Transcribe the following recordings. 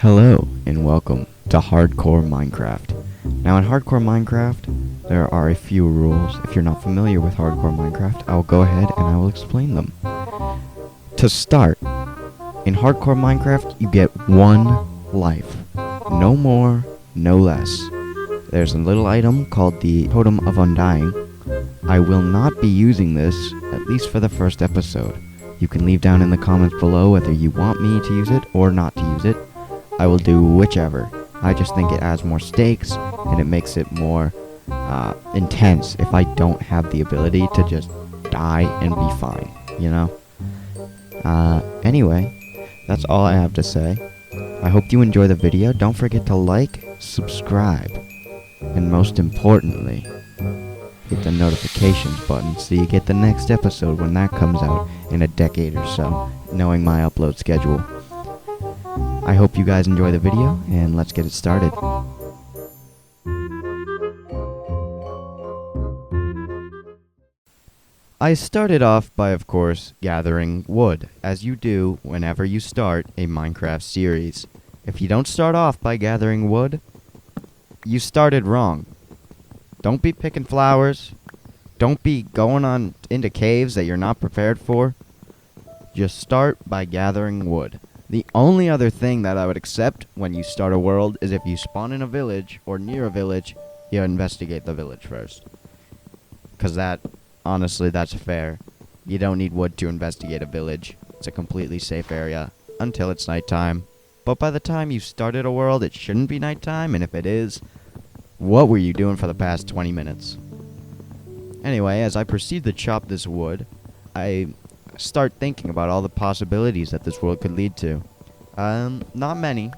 Hello and welcome to Hardcore Minecraft. Now in Hardcore Minecraft, there are a few rules. If you're not familiar with Hardcore Minecraft, I'll go ahead and I will explain them. To start, in Hardcore Minecraft, you get one life. No more, no less. There's a little item called the Totem of Undying. I will not be using this, at least for the first episode. You can leave down in the comments below whether you want me to use it or not to use it. I will do whichever. I just think it adds more stakes, and it makes it more intense if I don't have the ability to just die and be fine, you know? Anyway, that's all I have to say. I hope you enjoy the video. Don't forget to like, subscribe, and most importantly, hit the notifications button so you get the next episode when that comes out in a decade or so, knowing my upload schedule. I hope you guys enjoy the video, and let's get it started. I started off by, of course, gathering wood, as you do whenever you start a Minecraft series. If you don't start off by gathering wood, you started wrong. Don't be picking flowers. Don't be going on into caves that you're not prepared for. Just start by gathering wood. The only other thing that I would accept when you start a world is if you spawn in a village or near a village, you investigate the village first. Because honestly, that's fair. You don't need wood to investigate a village. It's a completely safe area until it's nighttime. But by the time you started a world, it shouldn't be nighttime, and if it is, what were you doing for the past 20 minutes? Anyway, as I proceed to chop this wood, I start thinking about all the possibilities that this world could lead to. Not many.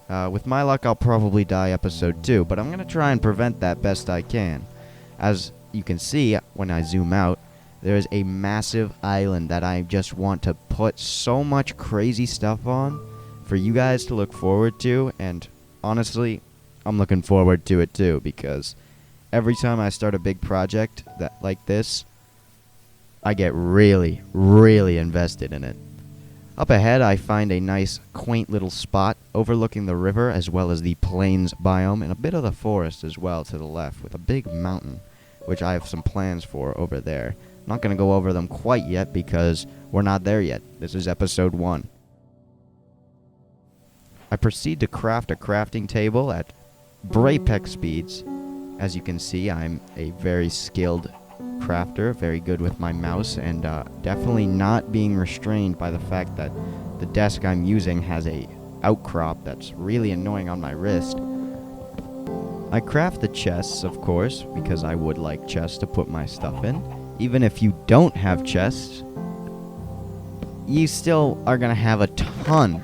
With my luck, I'll probably die episode 2, but I'm gonna try and prevent that best I can. As you can see, when I zoom out, there is a massive island that I just want to put so much crazy stuff on for you guys to look forward to, and honestly, I'm looking forward to it too, because every time I start a big project like this, I get really, really invested in it. Up ahead, I find a nice, quaint little spot overlooking the river as well as the plains biome and a bit of the forest as well to the left with a big mountain, which I have some plans for over there. I'm not going to go over them quite yet because we're not there yet. This is episode 1. I proceed to craft a crafting table at breakneck speeds. As you can see, I'm a very skilled crafter, very good with my mouse, and definitely not being restrained by the fact that the desk I'm using has a outcrop that's really annoying on my wrist. I craft the chests, of course, because I would like chests to put my stuff in. Even if you don't have chests, you still are gonna have a ton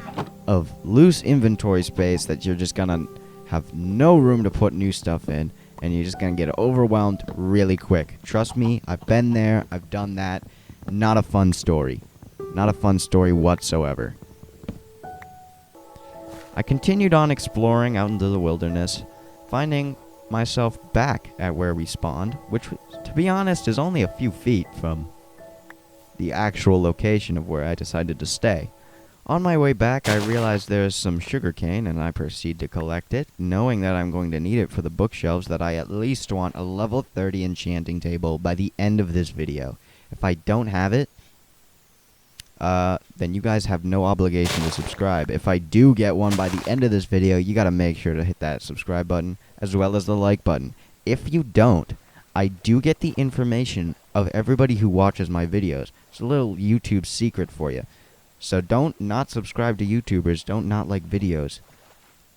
of loose inventory space that you're just gonna have no room to put new stuff in, and you're just going to get overwhelmed really quick. Trust me, I've been there, I've done that. Not a fun story. Not a fun story whatsoever. I continued on exploring out into the wilderness, finding myself back at where we spawned, which, to be honest, is only a few feet from the actual location of where I decided to stay. On my way back, I realized there is some sugarcane, and I proceed to collect it, knowing that I'm going to need it for the bookshelves, that I at least want a level 30 enchanting table by the end of this video. If I don't have it, then you guys have no obligation to subscribe. If I do get one by the end of this video, you gotta make sure to hit that subscribe button, as well as the like button. If you don't, I do get the information of everybody who watches my videos. It's a little YouTube secret for you. So don't not subscribe to YouTubers, don't not like videos.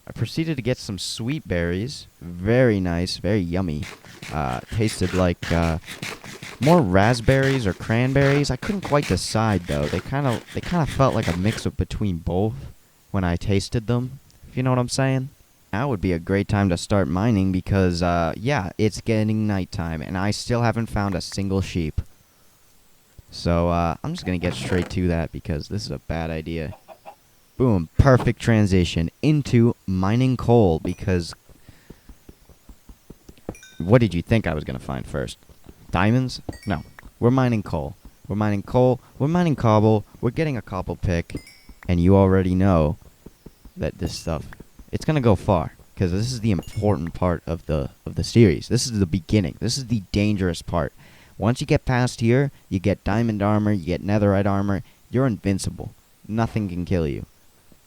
I proceeded to get some sweet berries. Very nice, very yummy. Tasted like more raspberries or cranberries. I couldn't quite decide though. They kind of felt like a mix of between both when I tasted them, if you know what I'm saying. Now would be a great time to start mining because yeah, it's getting nighttime and I still haven't found a single sheep. So, I'm just gonna get straight to that because this is a bad idea. Boom, perfect transition into mining coal because... What did you think I was gonna find first? Diamonds? No, we're mining coal. We're mining coal, we're mining cobble, we're getting a cobble pick, and you already know that this stuff, it's gonna go far, because this is the important part of the series. This is the beginning. This is the dangerous part. Once you get past here, you get diamond armor, you get netherite armor, you're invincible. Nothing can kill you.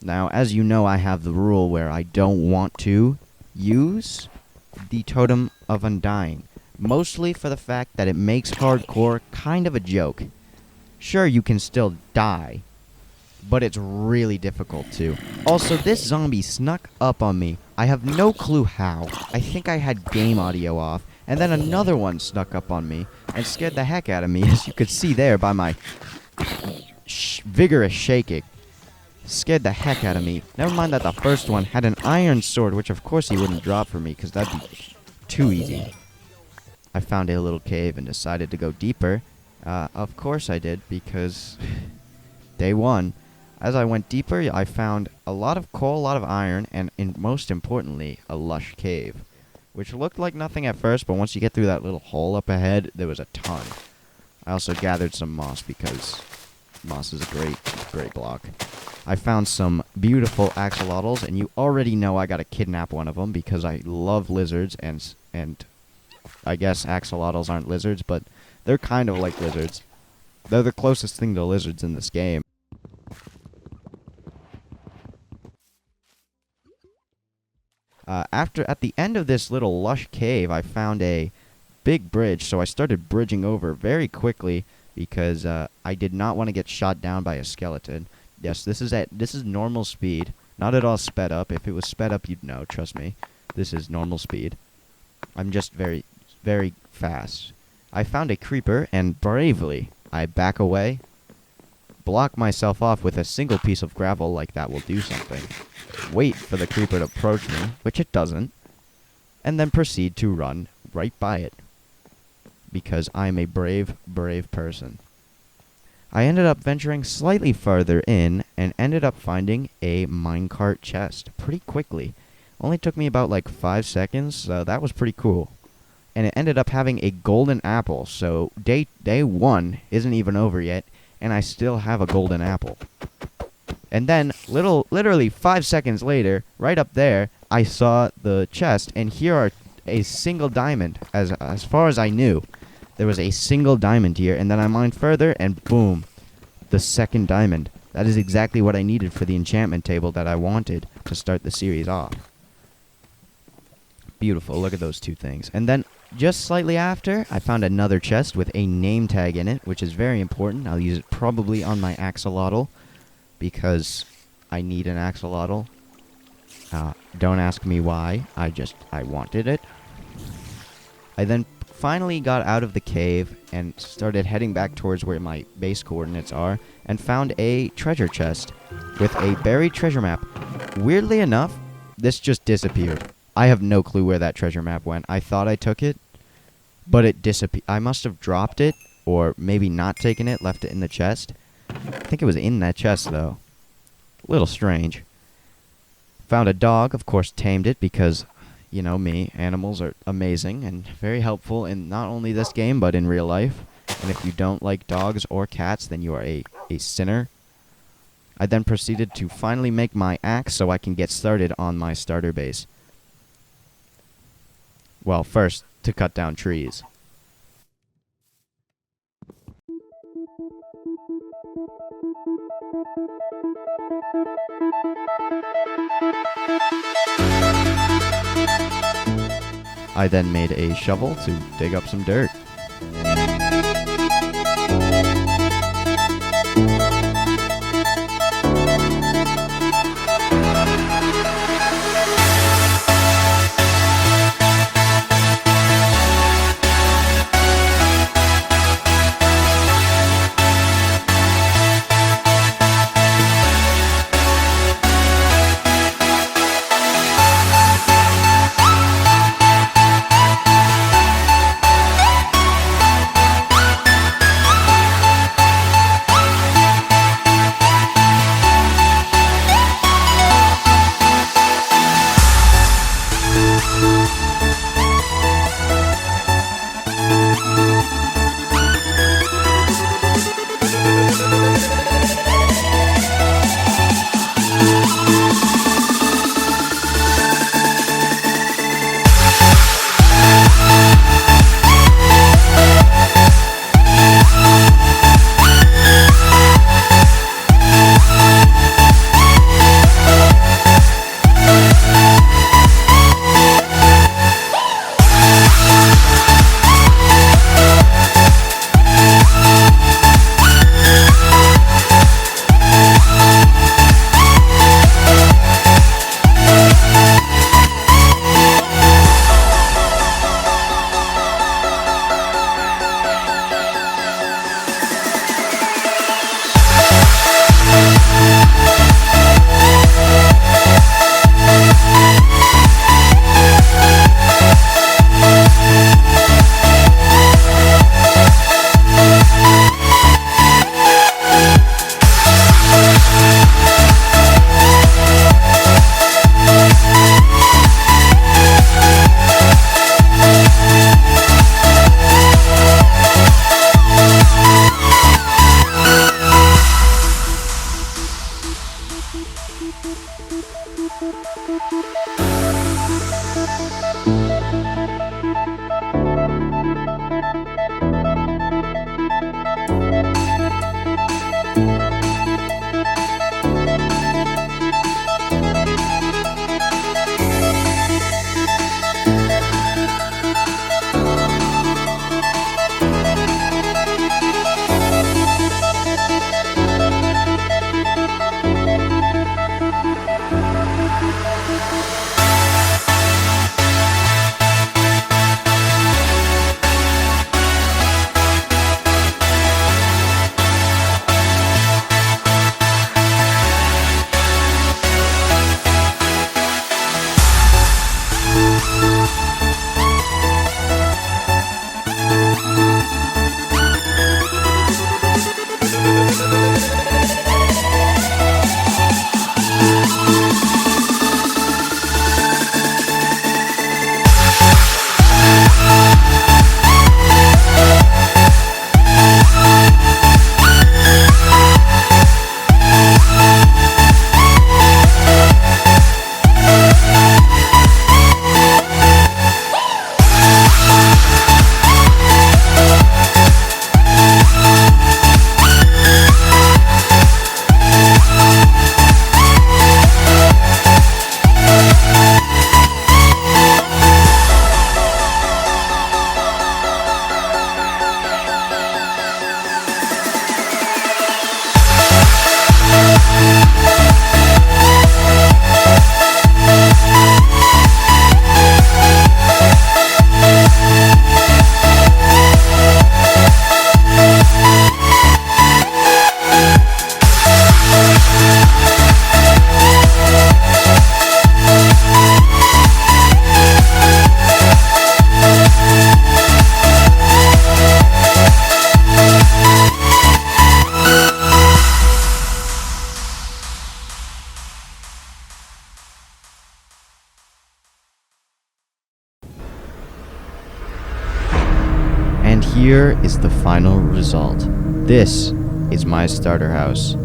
Now, as you know, I have the rule where I don't want to use the Totem of Undying, mostly for the fact that it makes hardcore kind of a joke. Sure, you can still die, but it's really difficult to. Also, this zombie snuck up on me. I have no clue how. I think I had game audio off, and then another one snuck up on me and scared the heck out of me, as you could see there by my vigorous shaking. Scared the heck out of me. Never mind that the first one had an iron sword, which of course he wouldn't drop for me, because that'd be too easy. I found a little cave and decided to go deeper. Of course I did, because day one. As I went deeper, I found a lot of coal, a lot of iron, and most importantly, a lush cave, which looked like nothing at first, but once you get through that little hole up ahead, there was a ton. I also gathered some moss, because moss is a great block. I found some beautiful axolotls, and you already know I gotta kidnap one of them, because I love lizards, and I guess axolotls aren't lizards, but they're kind of like lizards. They're the closest thing to lizards in this game. At the end of this little lush cave, I found a big bridge, so I started bridging over very quickly, because I did not want to get shot down by a skeleton. Yes, this is normal speed, not at all sped up. If it was sped up, you'd know, trust me. This is normal speed. I'm just very, very fast. I found a creeper, and bravely, I back away, block myself off with a single piece of gravel, like that will do something. Wait for the creeper to approach me, which it doesn't, and then proceed to run right by it, because I'm a brave, brave person. I ended up venturing slightly farther in, and ended up finding a minecart chest pretty quickly. Only took me about like 5 seconds, so that was pretty cool. And it ended up having a golden apple, so day one isn't even over yet, and I still have a golden apple. And then, literally 5 seconds later, right up there, I saw the chest, and here are a single diamond. As far as I knew, there was a single diamond here, and then I mined further, and boom, the second diamond. That is exactly what I needed for the enchantment table that I wanted to start the series off. Beautiful, look at those two things. And then, just slightly after, I found another chest with a name tag in it, which is very important. I'll use it probably on my axolotl, because I need an axolotl. Don't ask me why, I wanted it. I then finally got out of the cave and started heading back towards where my base coordinates are, and found a treasure chest with a buried treasure map. Weirdly enough, this just disappeared. I have no clue where that treasure map went. I thought I took it, but it disappeared. I must have dropped it, or maybe not taken it, left it in the chest. I think it was in that chest, though. A little strange. Found a dog, of course tamed it, because, you know me, animals are amazing and very helpful in not only this game, but in real life. And if you don't like dogs or cats, then you are a sinner. I then proceeded to finally make my axe so I can get started on my starter base. Well, first, to cut down trees. I then made a shovel to dig up some dirt. And here is the final result. This is my starter house.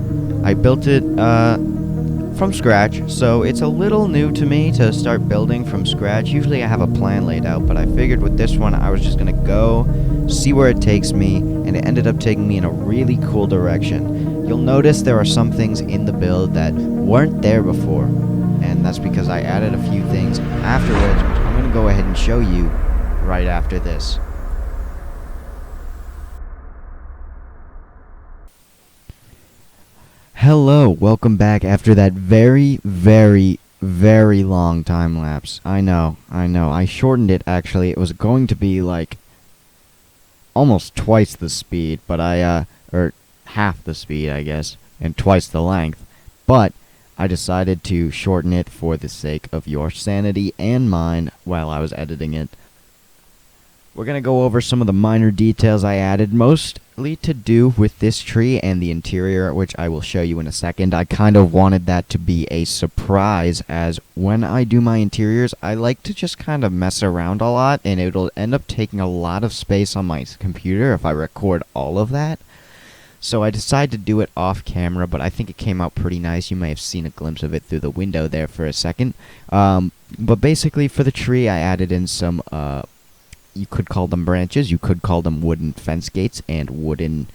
I built it from scratch, so it's a little new to me to start building from scratch. Usually I have a plan laid out, but I figured with this one I was just gonna go, see where it takes me, and it ended up taking me in a really cool direction. You'll notice there are some things in the build that weren't there before, and that's because I added a few things afterwards, which I'm gonna go ahead and show you right after this. Hello, welcome back after that very long time lapse. I know, I shortened it actually. It was going to be like almost twice the speed, but or half the speed I guess, and twice the length. But I decided to shorten it for the sake of your sanity and mine while I was editing it. We're going to go over some of the minor details I added, mostly to do with this tree and the interior, which I will show you in a second. I kind of wanted that to be a surprise, as when I do my interiors, I like to just kind of mess around a lot, and it'll end up taking a lot of space on my computer if I record all of that. So I decided to do it off camera, but I think it came out pretty nice. You may have seen a glimpse of it through the window there for a second. But basically for the tree, I added in some you could call them branches, you could call them wooden fence gates and wooden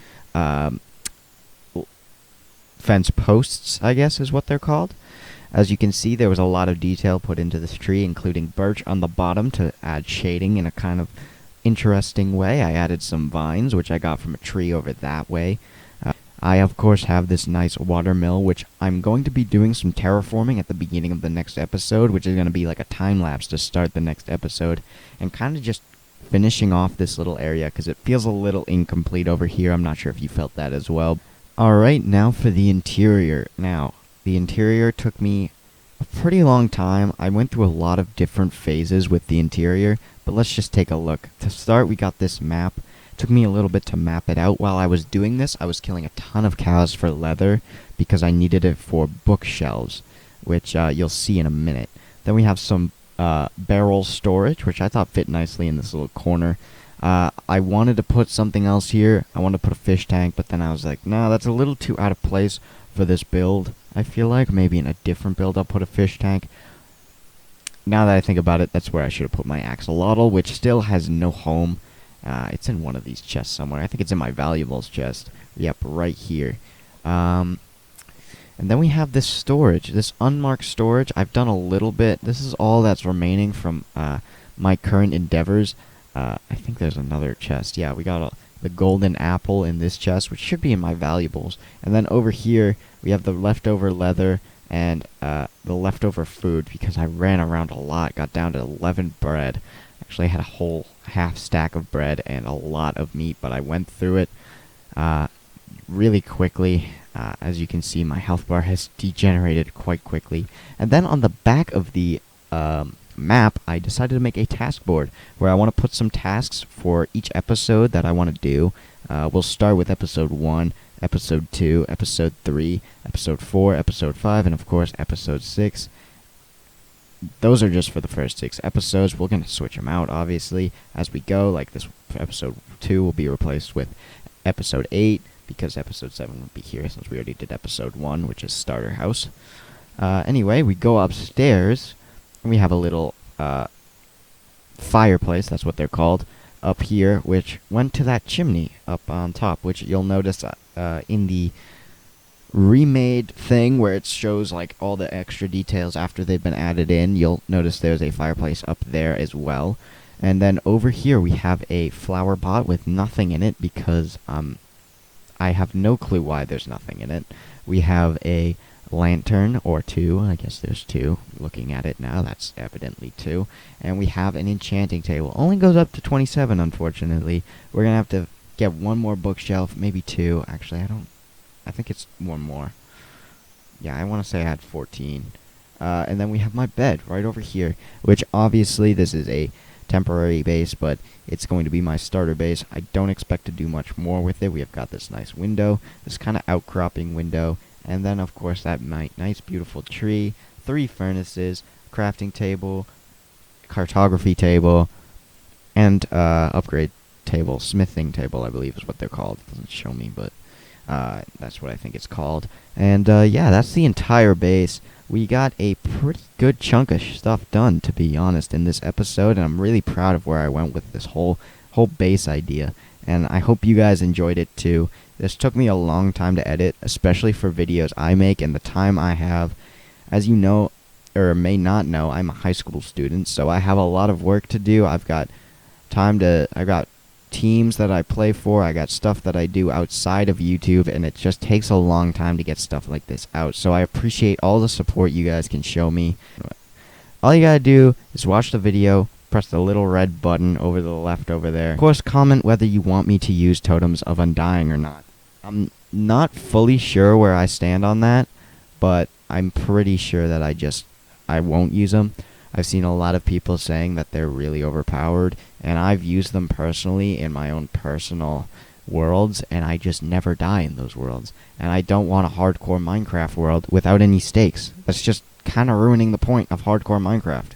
fence posts, I guess is what they're called. As you can see, there was a lot of detail put into this tree, including birch on the bottom to add shading in a kind of interesting way. I added some vines, which I got from a tree over that way. I, of course, have this nice water mill, which I'm going to be doing some terraforming at the beginning of the next episode, which is going to be like a time-lapse to start the next episode, and kind of just finishing off this little area, because it feels a little incomplete over here. I'm not sure if you felt that as well. Alright, now for the interior. Now, the interior took me a pretty long time. I went through a lot of different phases with the interior, but let's just take a look. To start, we got this map. Took me a little bit to map it out. While I was doing this, I was killing a ton of cows for leather because I needed it for bookshelves, which you'll see in a minute. Then we have some barrel storage, which I thought fit nicely in this little corner. I wanted to put something else here. I wanted to put a fish tank, but then I was like, no, that's a little too out of place for this build. I feel like maybe in a different build I'll put a fish tank. Now that I think about it, that's where I should have put my axolotl, which still has no home. It's in one of these chests somewhere. I think it's in my valuables chest. Yep, right here. And then we have this storage, this unmarked storage. I've done a little bit. This is all that's remaining from my current endeavors. I think there's another chest. Yeah, we got the golden apple in this chest, which should be in my valuables. And then over here, we have the leftover leather and the leftover food, because I ran around a lot, got down to 11 bread. Actually, I had a whole half stack of bread and a lot of meat, but I went through it really quickly. As you can see, my health bar has degenerated quite quickly. And then on the back of the map, I decided to make a task board where I want to put some tasks for each episode that I want to do. We'll start with episode 1, episode 2, episode 3, episode 4, episode 5, and of course episode 6. Those are just for the first 6 episodes. We're going to switch them out, obviously, as we go. Like this episode 2 will be replaced with episode 8, because episode 7 would be here, since we already did episode 1, which is Starter House. Anyway, we go upstairs, and we have a little fireplace, that's what they're called, up here, which went to that chimney up on top, which you'll notice in the remade thing where it shows like all the extra details after they've been added in. You'll notice there's a fireplace up there as well. And then over here we have a flower pot with nothing in it, because I have no clue why there's nothing in it. We have a lantern, or 2, I guess there's 2. Looking at it now, that's evidently 2. And we have an enchanting table. Only goes up to 27, unfortunately. We're gonna have to get one more bookshelf, maybe 2. Actually, I think it's one more. Yeah, I want to say I had 14. And then we have my bed right over here, which obviously this is a temporary base, but it's going to be my starter base. I don't expect to do much more with it. We have got this nice window, this kind of outcropping window, and then of course that nice beautiful tree, 3 furnaces, crafting table, cartography table, and upgrade table, smithing table I believe is what they're called. It doesn't show me, but that's what I think it's called. And yeah, that's the entire base. We got a pretty good chunk of stuff done, to be honest, in this episode, and I'm really proud of where I went with this whole base idea. And I hope you guys enjoyed it too. This took me a long time to edit, especially for videos I make and the time I have. As you know, or may not know, I'm a high school student, so I have a lot of work to do. I got teams that I play for, I got stuff that I do outside of YouTube, and it just takes a long time to get stuff like this out. So I appreciate all the support you guys can show me. All you gotta do is watch the video, press the little red button over the left over there. Of course, comment whether you want me to use Totems of Undying or not. I'm not fully sure where I stand on that, but I'm pretty sure that I won't use them. I've seen a lot of people saying that they're really overpowered, and I've used them personally in my own personal worlds, and I just never die in those worlds. And I don't want a hardcore Minecraft world without any stakes. That's just kind of ruining the point of hardcore Minecraft.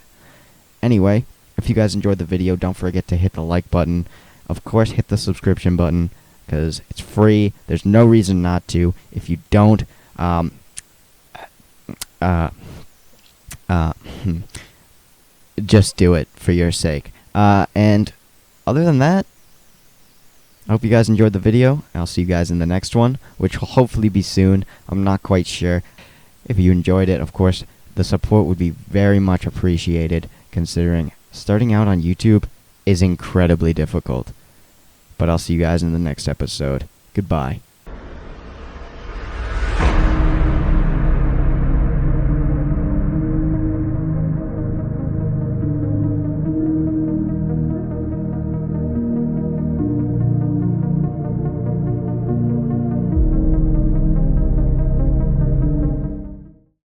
Anyway, if you guys enjoyed the video, don't forget to hit the like button. Of course, hit the subscription button, because it's free. There's no reason not to. If you don't, just do it for your sake. And other than that, I hope you guys enjoyed the video. I'll see you guys in the next one, which will hopefully be soon. I'm not quite sure. If you enjoyed it, of course, the support would be very much appreciated, considering starting out on YouTube is incredibly difficult. But I'll see you guys in the next episode. Goodbye.